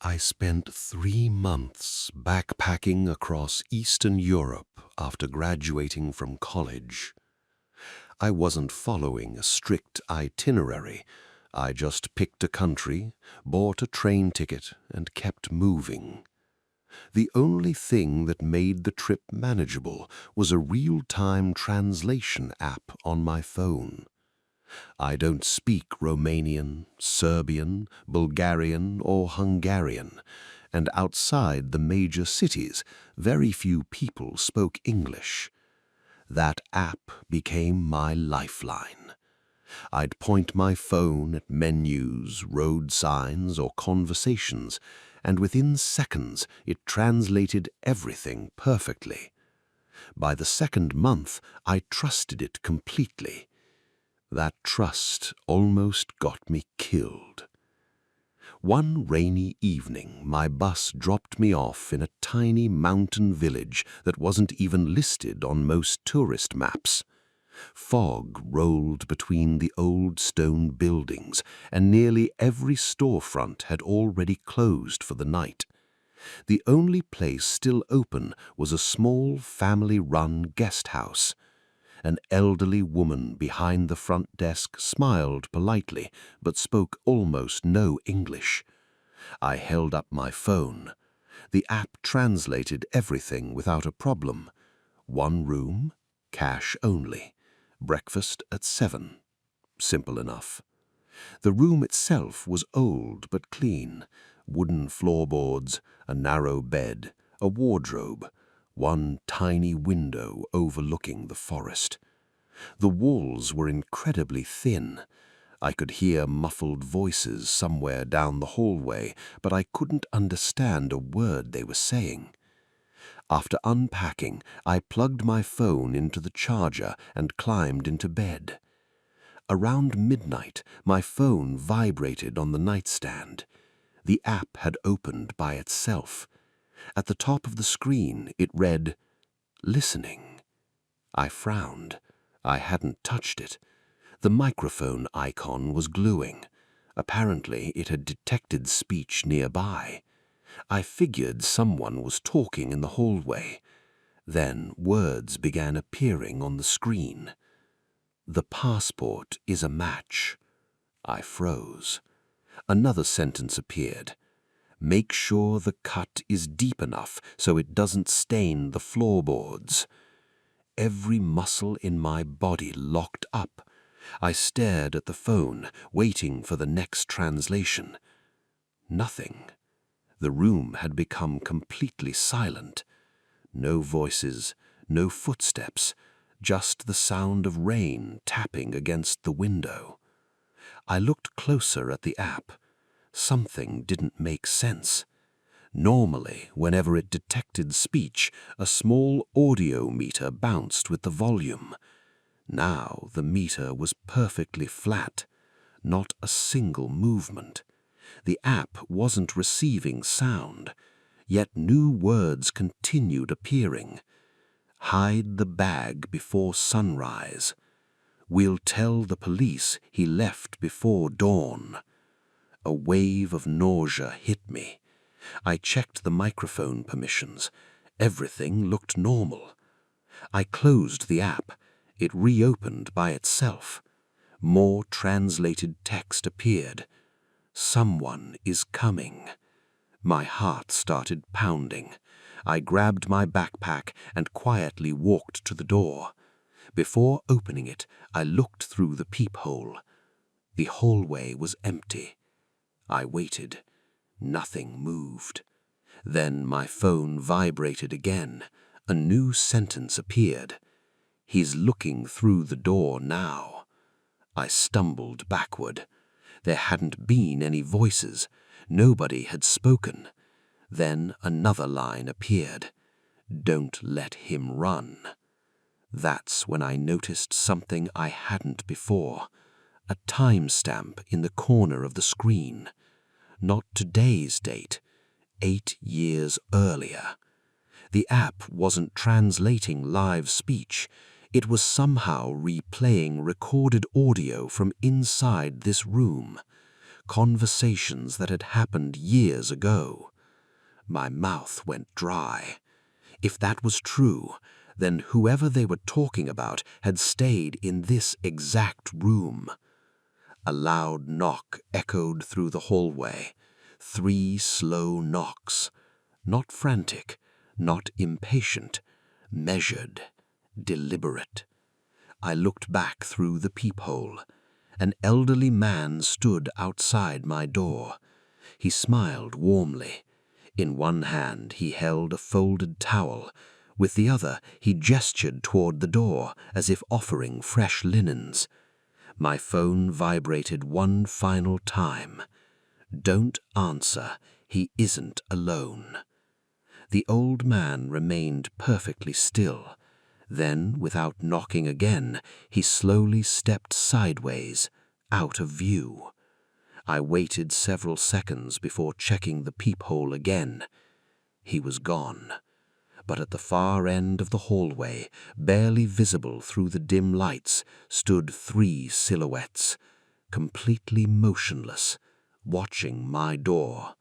I spent 3 months backpacking across Eastern Europe after graduating from college. I wasn't following a strict itinerary. I just picked a country, bought a train ticket, and kept moving. The only thing that made the trip manageable was a real-time translation app on my phone. I don't speak Romanian, Serbian, Bulgarian, or Hungarian, and outside the major cities, very few people spoke English. That app became my lifeline. I'd point my phone at menus, road signs, or conversations, and within seconds it translated everything perfectly. By the second month, I trusted it completely. That trust almost got me killed. One rainy evening, my bus dropped me off in a tiny mountain village that wasn't even listed on most tourist maps. Fog rolled between the old stone buildings, and nearly every storefront had already closed for the night. The only place still open was a small family-run guest house. An elderly woman behind the front desk smiled politely, but spoke almost no English. I held up my phone. The app translated everything without a problem. One room, cash only. Breakfast at 7. Simple enough. The room itself was old but clean. Wooden floorboards, a narrow bed, a wardrobe, one tiny window overlooking the forest. The walls were incredibly thin. I could hear muffled voices somewhere down the hallway, but I couldn't understand a word they were saying. After unpacking, I plugged my phone into the charger and climbed into bed. Around midnight, my phone vibrated on the nightstand. The app had opened by itself. At the top of the screen, it read, "Listening." I frowned. I hadn't touched it. The microphone icon was gluing. Apparently, it had detected speech nearby. I figured someone was talking in the hallway. Then words began appearing on the screen. "The passport is a match." I froze. Another sentence appeared. "Make sure the cut is deep enough so it doesn't stain the floorboards." Every muscle in my body locked up. I stared at the phone, waiting for the next translation. Nothing. The room had become completely silent. No voices, no footsteps, just the sound of rain tapping against the window. I looked closer at the app. Something didn't make sense. Normally, whenever it detected speech, a small audio meter bounced with the volume. Now the meter was perfectly flat, not a single movement. The app wasn't receiving sound, yet new words continued appearing. "Hide the bag before sunrise." "We'll tell the police he left before dawn." A wave of nausea hit me. I checked the microphone permissions. Everything looked normal. I closed the app. It reopened by itself. More translated text appeared. "Someone is coming." My heart started pounding. I grabbed my backpack and quietly walked to the door. Before opening it, I looked through the peephole. The hallway was empty. I waited. Nothing moved. Then my phone vibrated again. A new sentence appeared. "He's looking through the door now." I stumbled backward. There hadn't been any voices. Nobody had spoken. Then another line appeared. "Don't let him run." That's when I noticed something I hadn't before. A timestamp in the corner of the screen. Not today's date, 8 years earlier. The app wasn't translating live speech. It was somehow replaying recorded audio from inside this room. conversations that had happened years ago. My mouth went dry. If that was true, then whoever they were talking about had stayed in this exact room. A loud knock echoed through the hallway. 3 slow knocks. Not frantic, not impatient, measured, deliberate. I looked back through the peephole. An elderly man stood outside my door. He smiled warmly. In one hand he held a folded towel. With the other he gestured toward the door as if offering fresh linens. My phone vibrated one final time. Don't answer. He isn't alone. The old man remained perfectly still. Then, without knocking again, he slowly stepped sideways, out of view. I waited several seconds before checking the peephole again. He was gone. But at the far end of the hallway, barely visible through the dim lights, stood 3 silhouettes, completely motionless, watching my door.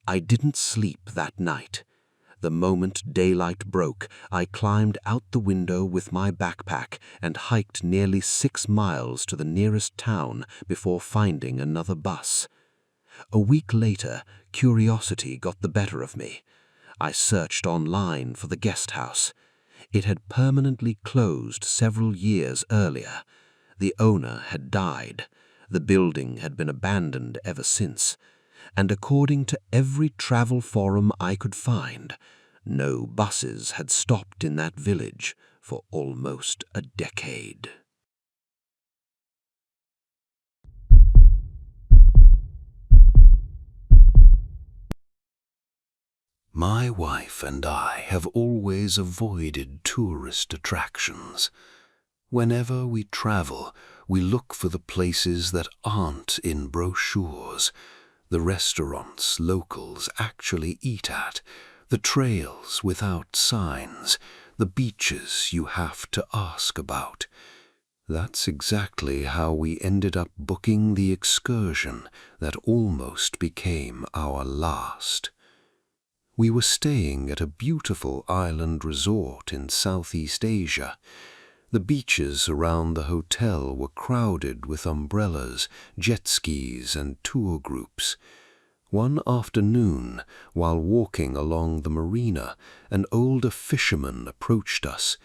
I didn't sleep that night. The moment daylight broke, I climbed out the window with my backpack and hiked nearly 6 miles to the nearest town before finding another bus. A week later, curiosity got the better of me. I searched online for the guest house. It had permanently closed several years earlier. The owner had died. The building had been abandoned ever since. And according to every travel forum I could find, no buses had stopped in that village for almost a decade. My wife and I have always avoided tourist attractions. Whenever we travel, we look for the places that aren't in brochures, the restaurants locals actually eat at, the trails without signs, the beaches you have to ask about. That's exactly how we ended up booking the excursion that almost became our last. We were staying at a beautiful island resort in Southeast Asia. The beaches around the hotel were crowded with umbrellas, jet skis, and tour groups. One afternoon, while walking along the marina, an older fisherman approached us.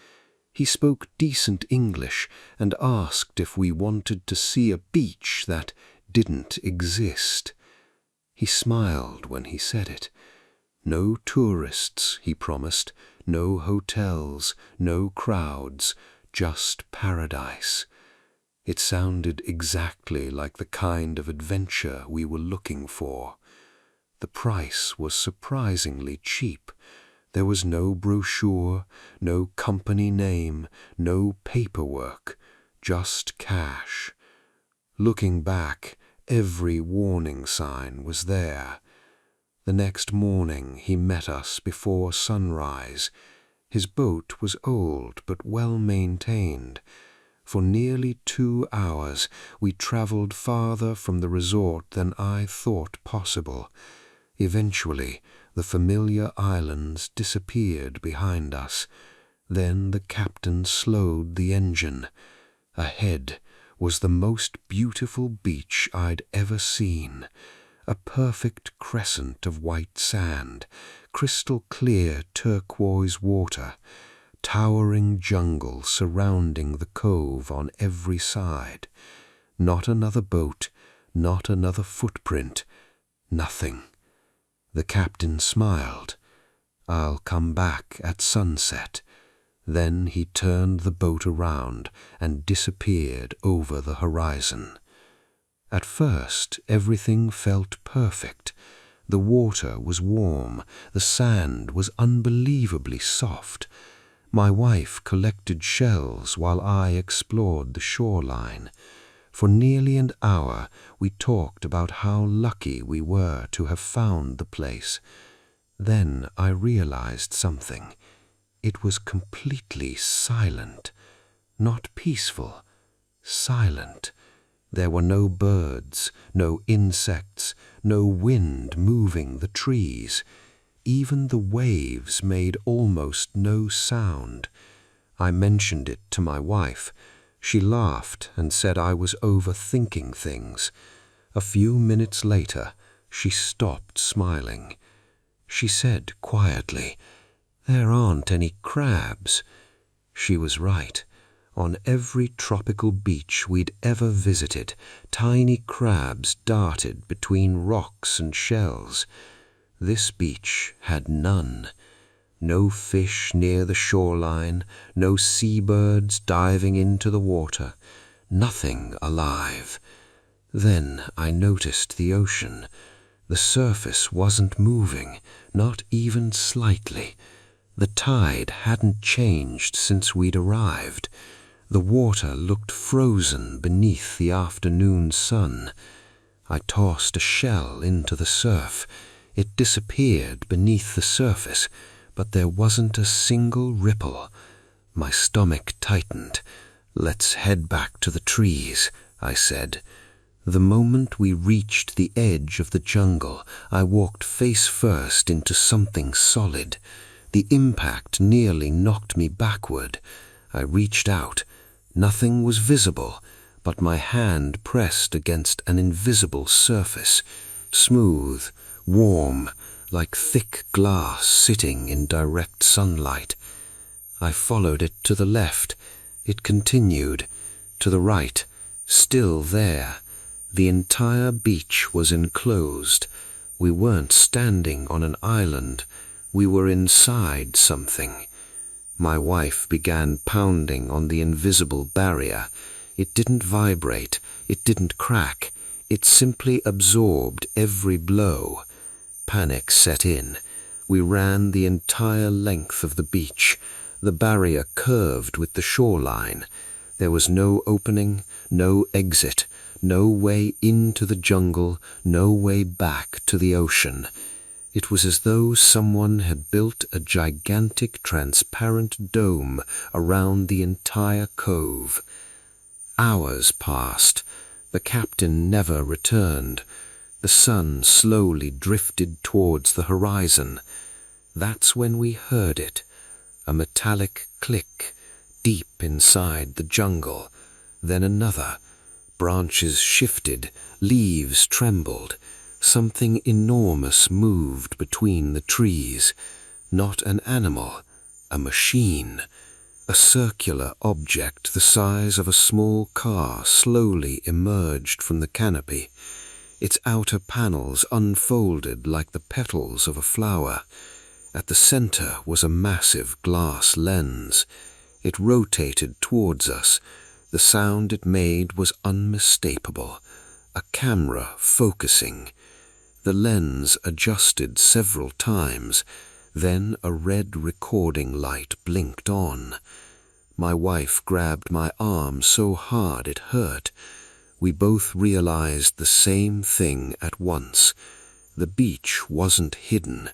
He spoke decent English and asked if we wanted to see a beach that didn't exist. He smiled when he said it. No tourists, he promised, no hotels, no crowds, just paradise. It sounded exactly like the kind of adventure we were looking for. The price was surprisingly cheap. There was no brochure, no company name, no paperwork, just cash. Looking back, every warning sign was there. The next morning he met us before sunrise. His boat was old but well maintained. For nearly 2 hours we traveled farther from the resort than I thought possible. Eventually, the familiar islands disappeared behind us. Then the captain slowed the engine. Ahead was the most beautiful beach I'd ever seen. A perfect crescent of white sand, crystal clear turquoise water, towering jungle surrounding the cove on every side. Not another boat, not another footprint, nothing. The captain smiled. "I'll come back at sunset." Then he turned the boat around and disappeared over the horizon. At first, everything felt perfect. The water was warm, the sand was unbelievably soft. My wife collected shells while I explored the shoreline. For nearly an hour, we talked about how lucky we were to have found the place. Then I realized something. It was completely silent. Not peaceful, silent. There were no birds, no insects, no wind moving the trees. Even the waves made almost no sound. I mentioned it to my wife. She laughed and said I was overthinking things. A few minutes later, she stopped smiling. She said quietly, "There aren't any crabs." She was right. On every tropical beach we'd ever visited, tiny crabs darted between rocks and shells. This beach had none. No fish near the shoreline, no seabirds diving into the water, nothing alive. Then I noticed the ocean. The surface wasn't moving, not even slightly. The tide hadn't changed since we'd arrived. The water looked frozen beneath the afternoon sun. I tossed a shell into the surf. It disappeared beneath the surface, but there wasn't a single ripple. My stomach tightened. "Let's head back to the trees," I said. The moment we reached the edge of the jungle, I walked face first into something solid. The impact nearly knocked me backward. I reached out. Nothing was visible, but my hand pressed against an invisible surface, smooth, warm, like thick glass sitting in direct sunlight. I followed it to the left. It continued. To the right, still there. The entire beach was enclosed. We weren't standing on an island. We were inside something. My wife began pounding on the invisible barrier. It didn't vibrate. It didn't crack. It simply absorbed every blow. Panic set in. We ran the entire length of the beach. The barrier curved with the shoreline. There was no opening, no exit, no way into the jungle, no way back to the ocean. It was as though someone had built a gigantic transparent dome around the entire cove. Hours passed. The captain never returned. The sun slowly drifted towards the horizon. That's when we heard it, a metallic click, deep inside the jungle. Then another. Branches shifted, leaves trembled. Something enormous moved between the trees. Not an animal, a machine. A circular object the size of a small car slowly emerged from the canopy. Its outer panels unfolded like the petals of a flower. At the center was a massive glass lens. It rotated towards us. The sound it made was unmistakable. A camera focusing. The lens adjusted several times. Then a red recording light blinked on. My wife grabbed my arm so hard it hurt. We both realized the same thing at once. The beach wasn't hidden.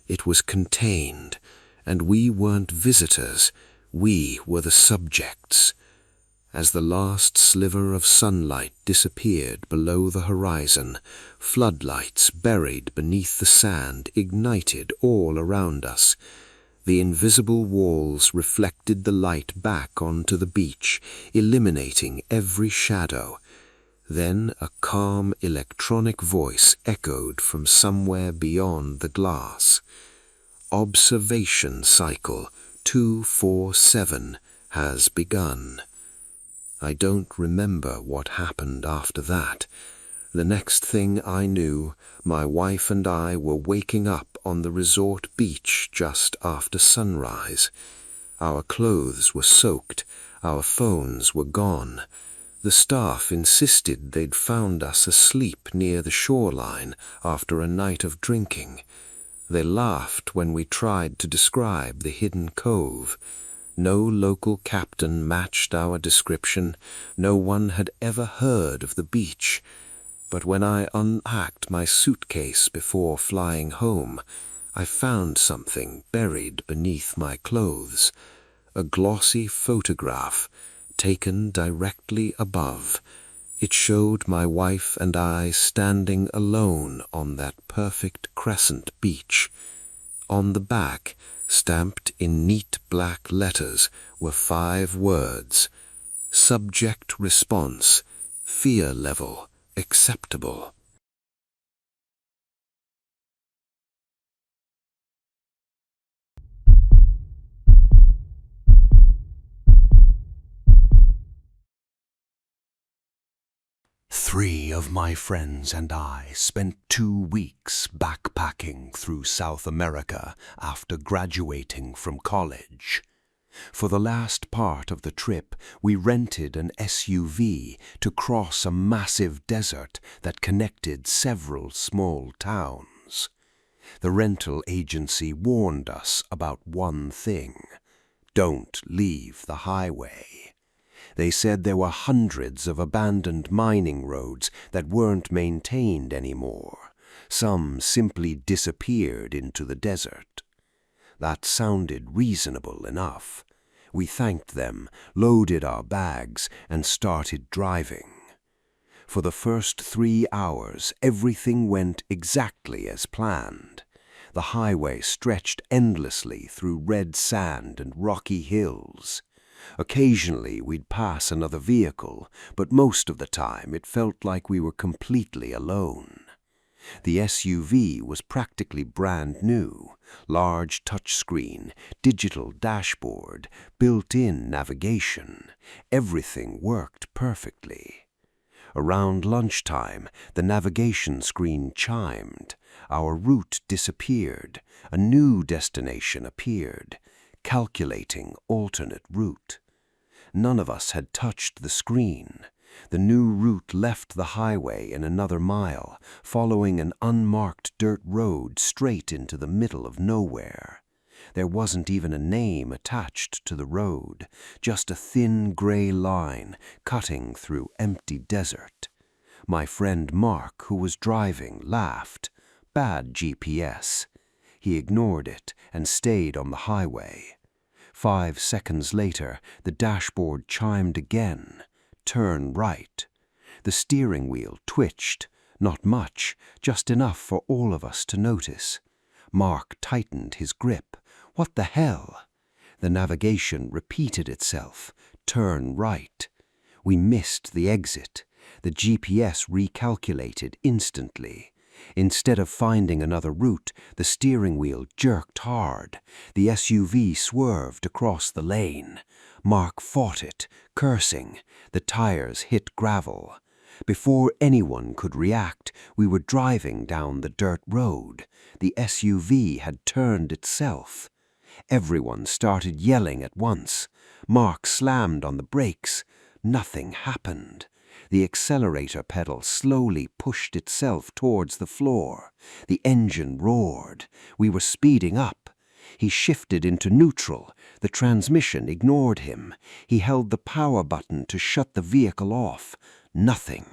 It was contained. And we weren't visitors. We were the subjects. As the last sliver of sunlight disappeared below the horizon, floodlights buried beneath the sand ignited all around us. The invisible walls reflected the light back onto the beach, eliminating every shadow. Then a calm electronic voice echoed from somewhere beyond the glass. "Observation cycle 247 has begun." I don't remember what happened after that. The next thing I knew, my wife and I were waking up on the resort beach just after sunrise. Our clothes were soaked, our phones were gone. The staff insisted they'd found us asleep near the shoreline after a night of drinking. They laughed when we tried to describe the hidden cove. No local captain matched our description. No one had ever heard of the beach. But when I unpacked my suitcase before flying home, I found something buried beneath my clothes. A glossy photograph taken directly above. It showed my wife and I standing alone on that perfect crescent beach. On the back, stamped in neat black letters, were 5 words: subject response, fear level, acceptable. Three of my friends and I spent 2 weeks backpacking through South America after graduating from college. For the last part of the trip, we rented an SUV to cross a massive desert that connected several small towns. The rental agency warned us about one thing: don't leave the highway. They said there were hundreds of abandoned mining roads that weren't maintained anymore. Some simply disappeared into the desert. That sounded reasonable enough. We thanked them, loaded our bags, and started driving. For the first 3 hours, everything went exactly as planned. The highway stretched endlessly through red sand and rocky hills. Occasionally we'd pass another vehicle, but most of the time it felt like we were completely alone. The SUV was practically brand new: large touchscreen, digital dashboard, built-in navigation. Everything worked perfectly. Around lunchtime, the navigation screen chimed. Our route disappeared. A new destination appeared. Calculating alternate route. None of us had touched the screen. The new route left the highway in another mile, following an unmarked dirt road straight into the middle of nowhere. There wasn't even a name attached to the road, just a thin gray line cutting through empty desert. My friend Mark, who was driving, laughed. Bad GPS. He ignored it and stayed on the highway. 5 seconds later, the dashboard chimed again. Turn right. The steering wheel twitched. Not much, just enough for all of us to notice. Mark tightened his grip. What the hell? The navigation repeated itself. Turn right. We missed the exit. The GPS recalculated instantly. Instead of finding another route, the steering wheel jerked hard. The SUV swerved across the lane. Mark fought it, cursing. The tires hit gravel. Before anyone could react, we were driving down the dirt road. The SUV had turned itself. Everyone started yelling at once. Mark slammed on the brakes. Nothing happened. The accelerator pedal slowly pushed itself towards the floor. The engine roared. We were speeding up. He shifted into neutral. The transmission ignored him. He held the power button to shut the vehicle off. Nothing.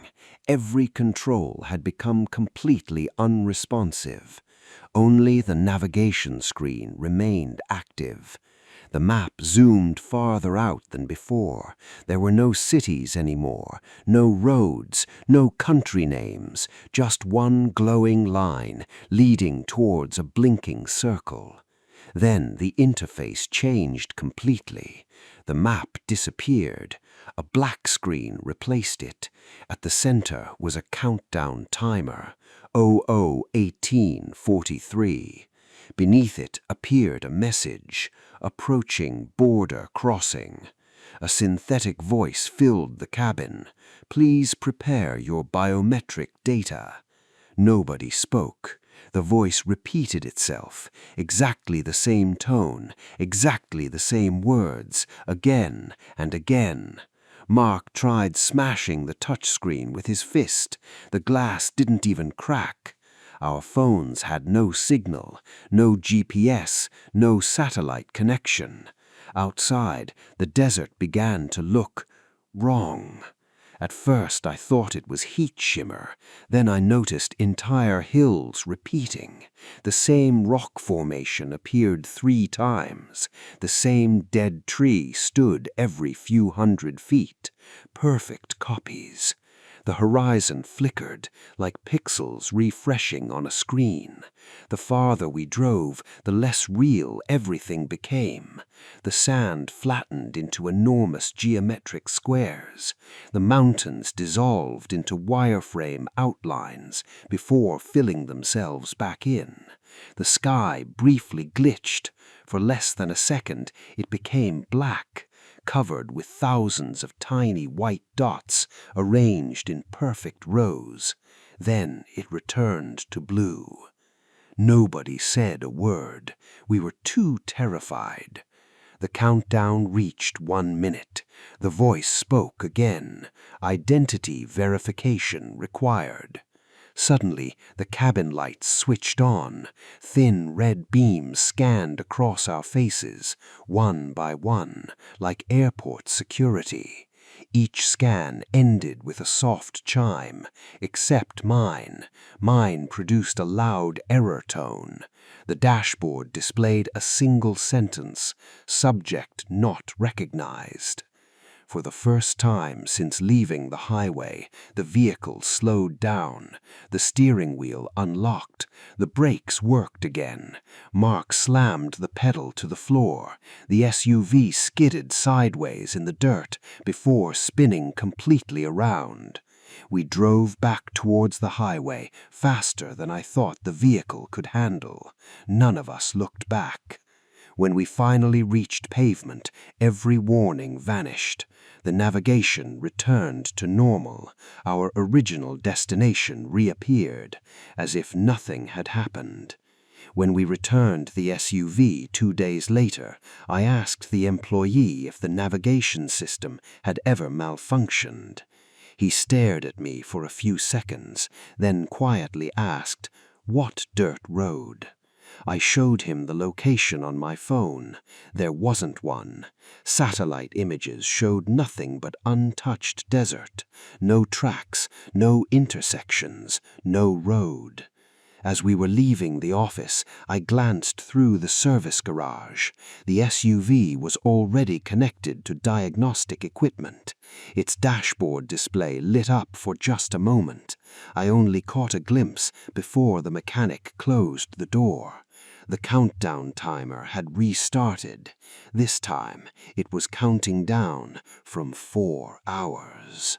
Every control had become completely unresponsive. Only the navigation screen remained active. The map zoomed farther out than before. There were no cities anymore, no roads, no country names, just one glowing line leading towards a blinking circle. Then the interface changed completely. The map disappeared. A black screen replaced it. At the center was a countdown timer, 00:18:43. Beneath it appeared a message: approaching border crossing. A synthetic voice filled the cabin. Please prepare your biometric data. Nobody spoke. The voice repeated itself, exactly the same tone, exactly the same words, again and again. Mark tried smashing the touchscreen with his fist. The glass didn't even crack. Our phones had no signal, no GPS, no satellite connection. Outside, the desert began to look wrong. At first I thought it was heat shimmer. Then I noticed entire hills repeating. The same rock formation appeared 3 times. The same dead tree stood every few hundred feet. Perfect copies. The horizon flickered like pixels refreshing on a screen. The farther we drove, the less real everything became. The sand flattened into enormous geometric squares. The mountains dissolved into wireframe outlines before filling themselves back in. The sky briefly glitched. For less than a second, it became black, covered with thousands of tiny white dots arranged in perfect rows. Then it returned to blue. Nobody said a word. We were too terrified. The countdown reached 1 minute. The voice spoke again. Identity verification required. Suddenly, the cabin lights switched on. Thin red beams scanned across our faces, one by one, like airport security. Each scan ended with a soft chime, except mine. Mine produced a loud error tone. The dashboard displayed a single sentence, subject not recognized. For the first time since leaving the highway, the vehicle slowed down. The steering wheel unlocked. The brakes worked again. Mark slammed the pedal to the floor. The SUV skidded sideways in the dirt before spinning completely around. We drove back towards the highway, faster than I thought the vehicle could handle. None of us looked back. When we finally reached pavement, every warning vanished. The navigation returned to normal. Our original destination reappeared, as if nothing had happened. When we returned the SUV 2 days later, I asked the employee if the navigation system had ever malfunctioned. He stared at me for a few seconds, then quietly asked, "What dirt road?" I showed him the location on my phone. There wasn't one. Satellite images showed nothing but untouched desert. No tracks, no intersections, no road. As we were leaving the office, I glanced through the service garage. The SUV was already connected to diagnostic equipment. Its dashboard display lit up for just a moment. I only caught a glimpse before the mechanic closed the door. The countdown timer had restarted. This time, it was counting down from 4 hours.